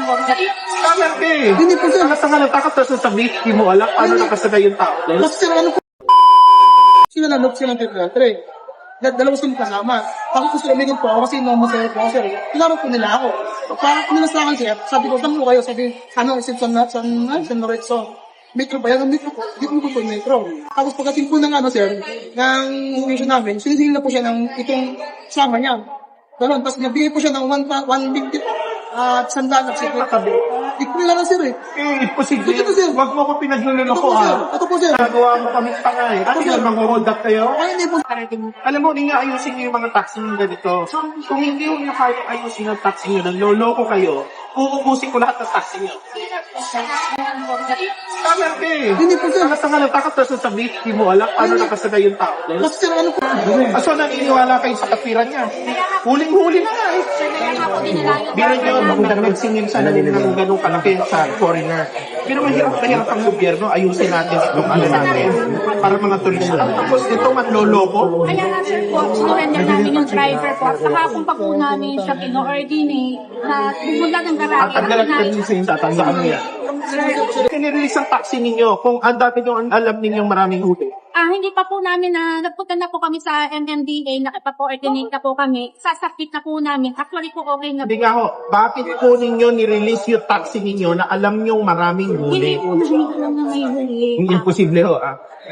Scammer ka eh. Hindi po sir. Tanga-tanga, takot na sasabihin, hindi mo alam paano nakasagay yung tao. Kasi sir, ano po? Sila nanok siya ng Twitter. Dalawa silang kasama. Bakit ko sila umigil po ako kasi masaya po ako sir. Tinarap po nila ako. Parang nila sa akin sir, sabi ko, saan po kayo? Sabi, San Lorenzo. Metro ba yan? Ang metro po. Dito mo po yung metro. Tapos pagdating po ng sir, ng mission namin, sinilin na po siya ng itong sama niya. Ganun, tapos nabigay po siya ng 150 at sandaan at sikla tabi. Hindi ko nila na sir eh. Imposible. Ito sir. Huwag mo ko pinagluloko Ito po sir. Nagawa mo kami pa nga eh. Ano yan, mag-hold up kayo? Ay, hindi po. Alam mo, hindi nga ayusin niyo yung mga taxi nyo ganito. Kung hindi nyo kaya ayusin yung taxi nyo, nanloloko kayo, uubusin ko lahat ng taxi nyo. Scammer ka eh. Hindi po sir. Tanga-tanga, takot na sasabihin, hindi mo alam paano nakasagay yung tao. Kasi sir, ano po? So, naniniwala kayo sa katwiran niya. Huling-huli na nga eh. Bilang nyo, magandang nagsingin siya ng ganong kalaki sa foreigner. Pero mahirap na hirap ang gobyerno, ayusin natin itong natin para mga turista. Tapos ito manloloko. Kaya nga sir po, sinurrender namin yung driver po. Saka kung pa po namin siya kino-ordinate na bumula ng At garahe. tagalag na rin sa tatandaan mo yan. Kinirelease ang taxi ninyo kung ang dati nyo alam ninyong maraming huli. Hindi pa po namin nagpunta na po kami sa MMDA, nakipa-coordinate na po kami. Sasakit na po namin. Actually po okay na po. Hindi nga ho, bakit po ninyo nirelease yung taxi ninyo na alam nyong maraming Hindi huli? po namin alam na may huli. Imposible ho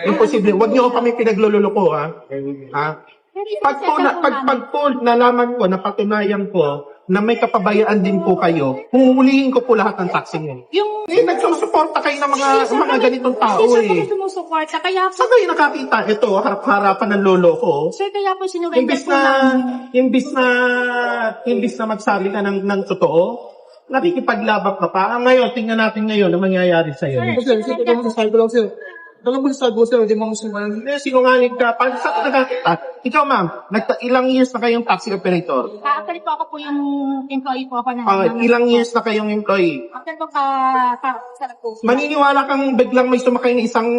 Imposible. Huwag niyo kami pinaglululoko Pag po nalaman ko, napatunayan ko na may kapabayaan din po kayo, huhulihin ko po lahat ng taxi niyo. Nagsusuporta kayo ng mga ganitong tao Sir, eh. kami sumusuporta. Kaya po, Saan kayo nakakita? Ito, harap-harapan ng lolo ko. sir, kaya po sinurrender Imbis po namin. imbis na magsabi ka ng totoo, nakikipaglabak ka pa. Ngayon, tingnan natin ngayon ang mangyayari sa'yo. Sir, ito lang sa ko lang sir. Dalang mo sa sir, hindi mo musulman. Sinungaling ka. Paano saan ka nakakita? Ikaw ma'am, ilang years na kayong taxi operator? Actually po ako po yung employee po ako na. Ilang years na kayong employee? Actually po sarap po. Maniniwala kang biglang may sumakay ng isang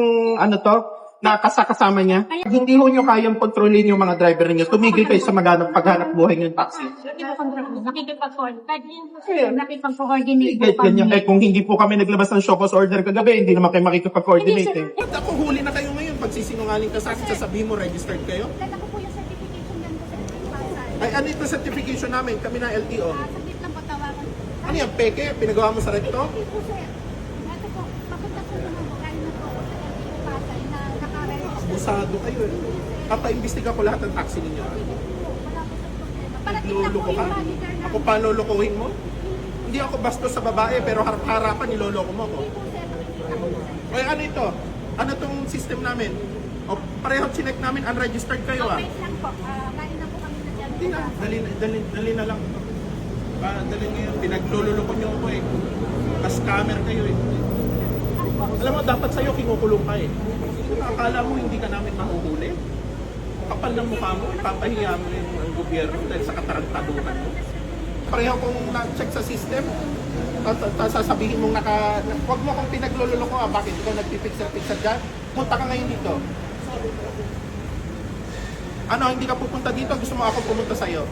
na kasama niya? Hindi ho nyo kayang kontrolin yung mga driver niyo. Tumigil kayo sa paghanap buhay ng taxi. Hindi po control. Nakipag-coordinate po Kahit ganyan, kami. kung hindi po kami naglabas ng show cause order kagabi, hindi naman kayo makikipag-coordinate Hindi, eh. Ako huli na kayo ngayon pag sisinungaling ka sa akin, sasabihin mo registered kayo? Dala ko po yung certification yan po sa Ay, ano ito certification namin? Kami na LTO. Saglit lang po tawagan. Ano yan, peke? Pinagawa mo sa recto? Hindi po sir. Ito po, papunta po naman po. Galing na po ako sa LTO Pasay na nakaregister. Abusado kayo eh. Papaimbestiga ko lahat ng taxi ninyo. Wala po sa problema. Parating na Nagluloko po ka? yung manager na. Ako pa lolokohin mo? Hindi ako bastos sa babae pero harap-harapan niloloko mo ako. Po sir, nakikita ko po sir. Oy, ano ito? Ano tong system namin? O pareho chinek namin unregistered kayo Wait lang po. Galing na po kami na dyan. Hindi na, dali na lang. Dali ngayon, pinaglululoko nyo ako eh. Scammer kayo eh. Alam mo, dapat sa'yo kinukulong ka eh. Akala mo hindi ka namin mahuhuli? Kapal ng mukha mo, papahiya mo yung ang gobyerno dahil sa katarantaduhan mo. Pareho kong na-check sa system, sasabihin mong huwag mo kong pinaglululoko bakit ikaw nagpipixel-pixel dyan? Punta ka ngayon dito. Ano, hindi ka pupunta dito? Gusto mo ako pumunta sa'yo?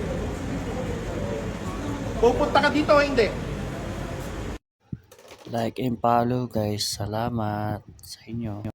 Pupunta ka dito o hindi? Like and follow guys. Salamat sa inyo.